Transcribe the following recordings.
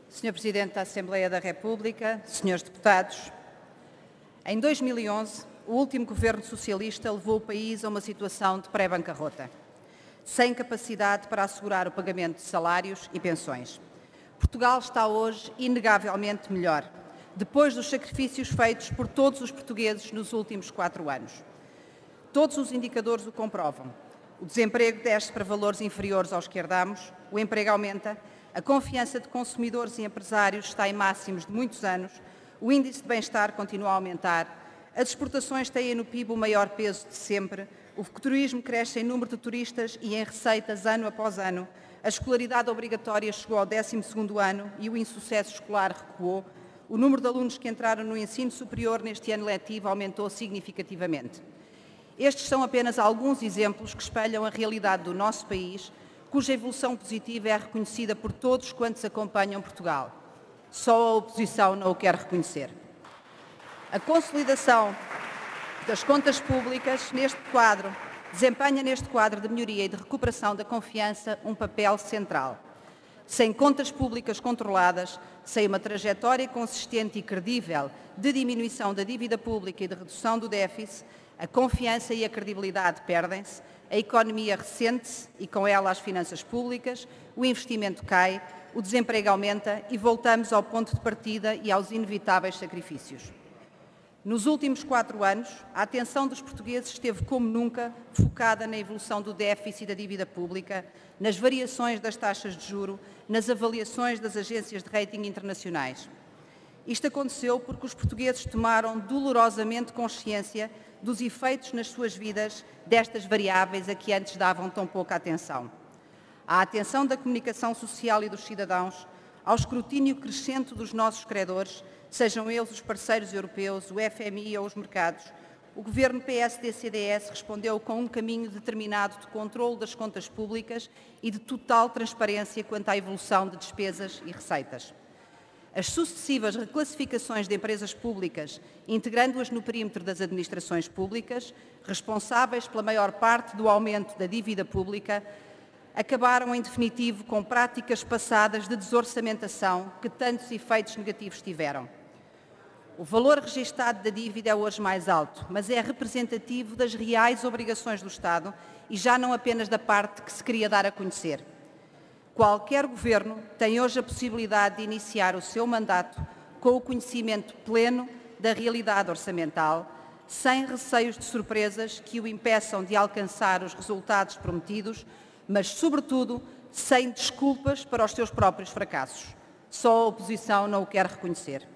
Sr. Presidente da Assembleia da República, senhores deputados, em 2011, o último governo socialista levou o país a uma situação de pré-bancarrota, sem capacidade para assegurar o pagamento de salários e pensões. Portugal está hoje inegavelmente melhor, depois dos sacrifícios feitos por todos os portugueses nos últimos 4 anos. Todos os indicadores o comprovam. O desemprego desce para valores inferiores aos que herdamos, o emprego aumenta, a confiança de consumidores e empresários está em máximos de muitos anos, o índice de bem-estar continua a aumentar, as exportações têm no PIB o maior peso de sempre, o turismo cresce em número de turistas e em receitas ano após ano, a escolaridade obrigatória chegou ao 12º ano e o insucesso escolar recuou, o número de alunos que entraram no ensino superior neste ano letivo aumentou significativamente. Estes são apenas alguns exemplos que espelham a realidade do nosso país, cuja evolução positiva é reconhecida por todos quantos acompanham Portugal. Só a oposição não o quer reconhecer. A consolidação das contas públicas desempenha neste quadro de melhoria e de recuperação da confiança um papel central. Sem contas públicas controladas, sem uma trajetória consistente e credível de diminuição da dívida pública e de redução do déficit, a confiança e a credibilidade perdem-se, a economia ressente-se e com ela as finanças públicas, o investimento cai, o desemprego aumenta e voltamos ao ponto de partida e aos inevitáveis sacrifícios. Nos últimos 4 anos, a atenção dos portugueses esteve como nunca focada na evolução do déficit e da dívida pública, nas variações das taxas de juro, nas avaliações das agências de rating internacionais. Isto aconteceu porque os portugueses tomaram dolorosamente consciência dos efeitos nas suas vidas destas variáveis a que antes davam tão pouca atenção. À atenção da comunicação social e dos cidadãos, ao escrutínio crescente dos nossos credores, sejam eles os parceiros europeus, o FMI ou os mercados, o governo PSD-CDS respondeu com um caminho determinado de controle das contas públicas e de total transparência quanto à evolução de despesas e receitas. As sucessivas reclassificações de empresas públicas, integrando-as no perímetro das administrações públicas, responsáveis pela maior parte do aumento da dívida pública, acabaram, em definitivo, com práticas passadas de desorçamentação que tantos efeitos negativos tiveram. O valor registado da dívida é hoje mais alto, mas é representativo das reais obrigações do Estado e já não apenas da parte que se queria dar a conhecer. Qualquer governo tem hoje a possibilidade de iniciar o seu mandato com o conhecimento pleno da realidade orçamental, sem receios de surpresas que o impeçam de alcançar os resultados prometidos, mas, sobretudo, sem desculpas para os seus próprios fracassos. Só a oposição não o quer reconhecer.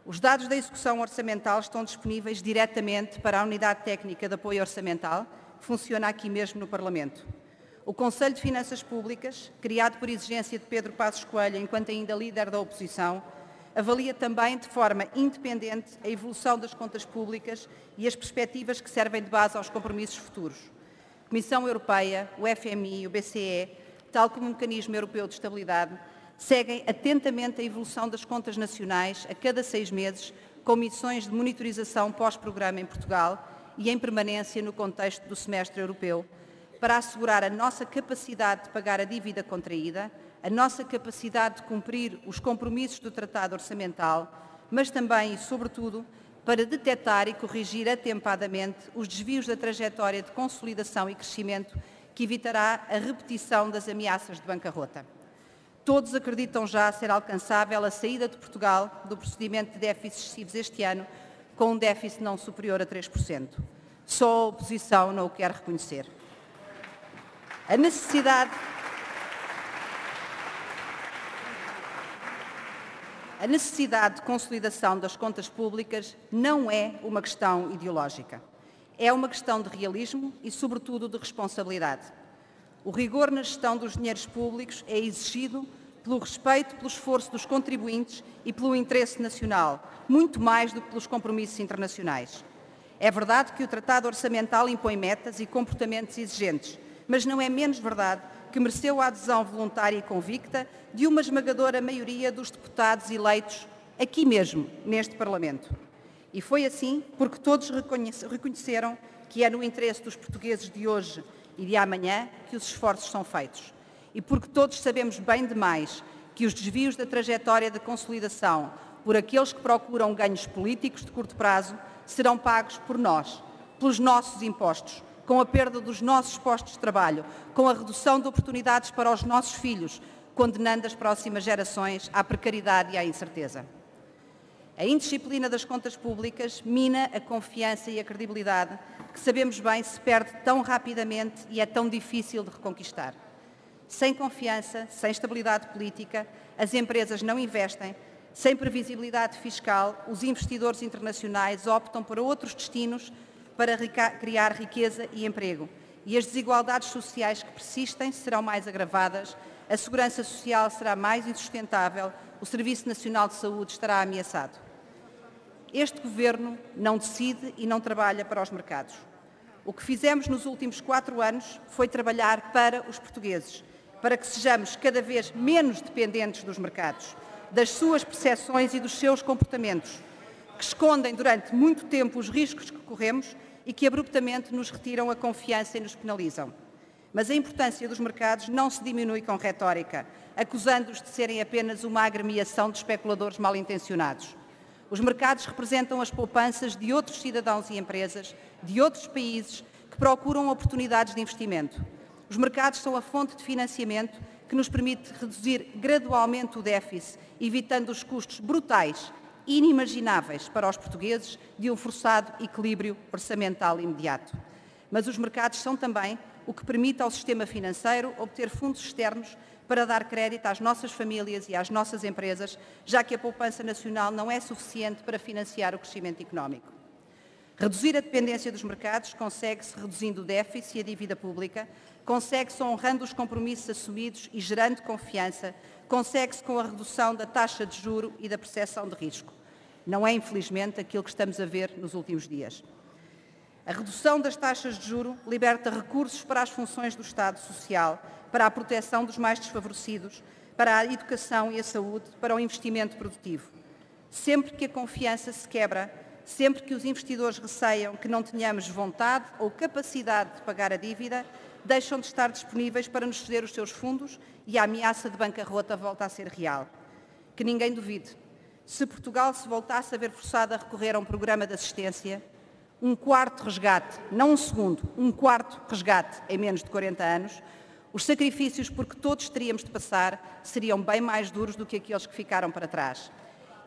Os dados da execução orçamental estão disponíveis diretamente para a Unidade Técnica de Apoio Orçamental, que funciona aqui mesmo no Parlamento. O Conselho de Finanças Públicas, criado por exigência de Pedro Passos Coelho enquanto ainda líder da oposição, avalia também de forma independente a evolução das contas públicas e as perspectivas que servem de base aos compromissos futuros. A Comissão Europeia, o FMI e o BCE, tal como o Mecanismo Europeu de Estabilidade, seguem atentamente a evolução das contas nacionais a cada 6 meses, com missões de monitorização pós-programa em Portugal e em permanência no contexto do semestre europeu, para assegurar a nossa capacidade de pagar a dívida contraída, a nossa capacidade de cumprir os compromissos do Tratado Orçamental, mas também e, sobretudo, para detectar e corrigir atempadamente os desvios da trajetória de consolidação e crescimento que evitará a repetição das ameaças de bancarrota. Todos acreditam já ser alcançável a saída de Portugal do procedimento de déficits excessivos este ano, com um déficit não superior a 3%. Só a oposição não o quer reconhecer. A necessidade de consolidação das contas públicas não é uma questão ideológica. É uma questão de realismo e, sobretudo, de responsabilidade. O rigor na gestão dos dinheiros públicos é exigido pelo respeito pelo esforço dos contribuintes e pelo interesse nacional, muito mais do que pelos compromissos internacionais. É verdade que o Tratado Orçamental impõe metas e comportamentos exigentes, mas não é menos verdade que mereceu a adesão voluntária e convicta de uma esmagadora maioria dos deputados eleitos aqui mesmo, neste Parlamento. E foi assim porque todos reconheceram que é no interesse dos portugueses de hoje e de amanhã que os esforços são feitos. E porque todos sabemos bem demais que os desvios da trajetória de consolidação por aqueles que procuram ganhos políticos de curto prazo serão pagos por nós, pelos nossos impostos, com a perda dos nossos postos de trabalho, com a redução de oportunidades para os nossos filhos, condenando as próximas gerações à precariedade e à incerteza. A indisciplina das contas públicas mina a confiança e a credibilidade que sabemos bem se perde tão rapidamente e é tão difícil de reconquistar. Sem confiança, sem estabilidade política, as empresas não investem, sem previsibilidade fiscal, os investidores internacionais optam por outros destinos para criar riqueza e emprego. E as desigualdades sociais que persistem serão mais agravadas, a segurança social será mais insustentável, o Serviço Nacional de Saúde estará ameaçado. Este Governo não decide e não trabalha para os mercados. O que fizemos nos últimos 4 anos foi trabalhar para os portugueses, para que sejamos cada vez menos dependentes dos mercados, das suas percepções e dos seus comportamentos, que escondem durante muito tempo os riscos que corremos e que abruptamente nos retiram a confiança e nos penalizam. Mas a importância dos mercados não se diminui com retórica, acusando-os de serem apenas uma agremiação de especuladores mal-intencionados. Os mercados representam as poupanças de outros cidadãos e empresas, de outros países, que procuram oportunidades de investimento. Os mercados são a fonte de financiamento que nos permite reduzir gradualmente o déficit, evitando os custos brutais, inimagináveis para os portugueses, de um forçado equilíbrio orçamental imediato. Mas os mercados são também o que permite ao sistema financeiro obter fundos externos para dar crédito às nossas famílias e às nossas empresas, já que a poupança nacional não é suficiente para financiar o crescimento económico. Reduzir a dependência dos mercados consegue-se reduzindo o déficit e a dívida pública, consegue-se honrando os compromissos assumidos e gerando confiança, consegue-se com a redução da taxa de juro e da percepção de risco. Não é, infelizmente, aquilo que estamos a ver nos últimos dias. A redução das taxas de juro liberta recursos para as funções do Estado Social, para a proteção dos mais desfavorecidos, para a educação e a saúde, para o investimento produtivo. Sempre que a confiança se quebra, sempre que os investidores receiam que não tenhamos vontade ou capacidade de pagar a dívida, deixam de estar disponíveis para nos ceder os seus fundos e a ameaça de bancarrota volta a ser real. Que ninguém duvide, se Portugal se voltasse a ver forçado a recorrer a um programa de assistência, um quarto resgate, não um segundo, um quarto resgate em menos de 40 anos, os sacrifícios por que todos teríamos de passar seriam bem mais duros do que aqueles que ficaram para trás.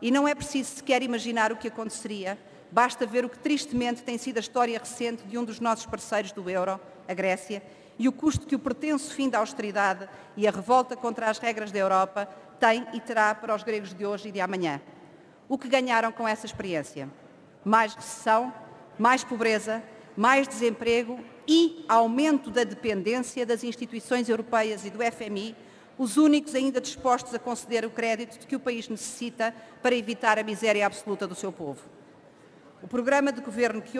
E não é preciso sequer imaginar o que aconteceria, basta ver o que tristemente tem sido a história recente de um dos nossos parceiros do euro, a Grécia, e o custo que o pretenso fim da austeridade e a revolta contra as regras da Europa tem e terá para os gregos de hoje e de amanhã. O que ganharam com essa experiência? Mais recessão, mais pobreza, mais desemprego e aumento da dependência das instituições europeias e do FMI, os únicos ainda dispostos a conceder o crédito de que o país necessita para evitar a miséria absoluta do seu povo. O programa de governo que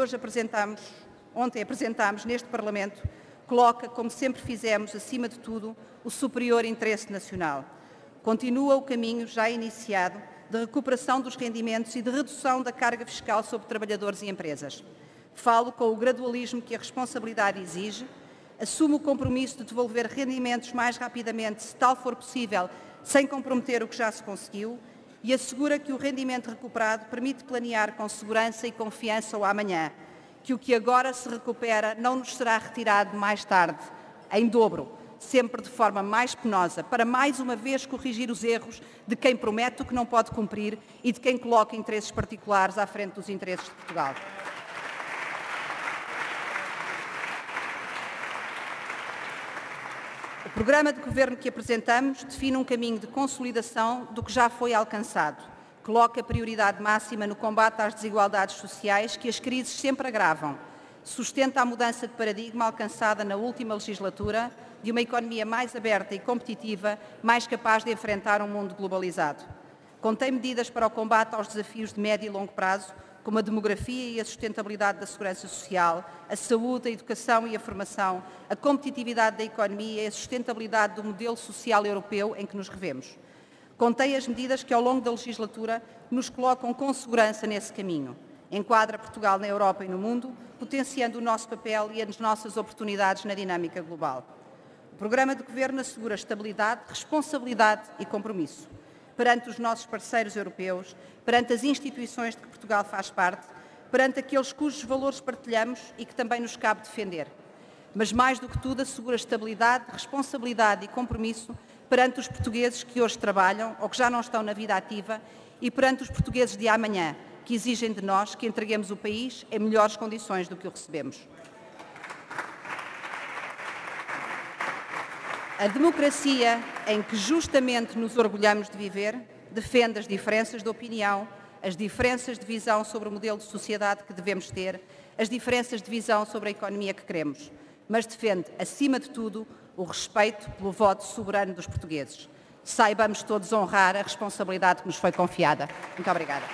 ontem apresentámos neste Parlamento, coloca, como sempre fizemos, acima de tudo, o superior interesse nacional. Continua o caminho já iniciado de recuperação dos rendimentos e de redução da carga fiscal sobre trabalhadores e empresas. Falo com o gradualismo que a responsabilidade exige, assumo o compromisso de devolver rendimentos mais rapidamente, se tal for possível, sem comprometer o que já se conseguiu, e assegura que o rendimento recuperado permite planear com segurança e confiança o amanhã, que o que agora se recupera não nos será retirado mais tarde, em dobro, sempre de forma mais penosa, para mais uma vez corrigir os erros de quem promete o que não pode cumprir e de quem coloca interesses particulares à frente dos interesses de Portugal. O programa de governo que apresentamos define um caminho de consolidação do que já foi alcançado. Coloca prioridade máxima no combate às desigualdades sociais que as crises sempre agravam. Sustenta a mudança de paradigma alcançada na última legislatura de uma economia mais aberta e competitiva, mais capaz de enfrentar um mundo globalizado. Contém medidas para o combate aos desafios de médio e longo prazo, como a demografia e a sustentabilidade da segurança social, a saúde, a educação e a formação, a competitividade da economia e a sustentabilidade do modelo social europeu em que nos revemos. Contém as medidas que, ao longo da legislatura, nos colocam com segurança nesse caminho. enquadra Portugal na Europa e no mundo, potenciando o nosso papel e as nossas oportunidades na dinâmica global. O programa de governo assegura estabilidade, responsabilidade e compromisso perante os nossos parceiros europeus, perante as instituições de que Portugal faz parte, perante aqueles cujos valores partilhamos e que também nos cabe defender. Mas, mais do que tudo, assegura estabilidade, responsabilidade e compromisso perante os portugueses que hoje trabalham ou que já não estão na vida ativa e perante os portugueses de amanhã, que exigem de nós que entreguemos o país em melhores condições do que o recebemos. A democracia em que justamente nos orgulhamos de viver defende as diferenças de opinião, as diferenças de visão sobre o modelo de sociedade que devemos ter, as diferenças de visão sobre a economia que queremos, mas defende, acima de tudo, o respeito pelo voto soberano dos portugueses. Saibamos todos honrar a responsabilidade que nos foi confiada. Muito obrigada.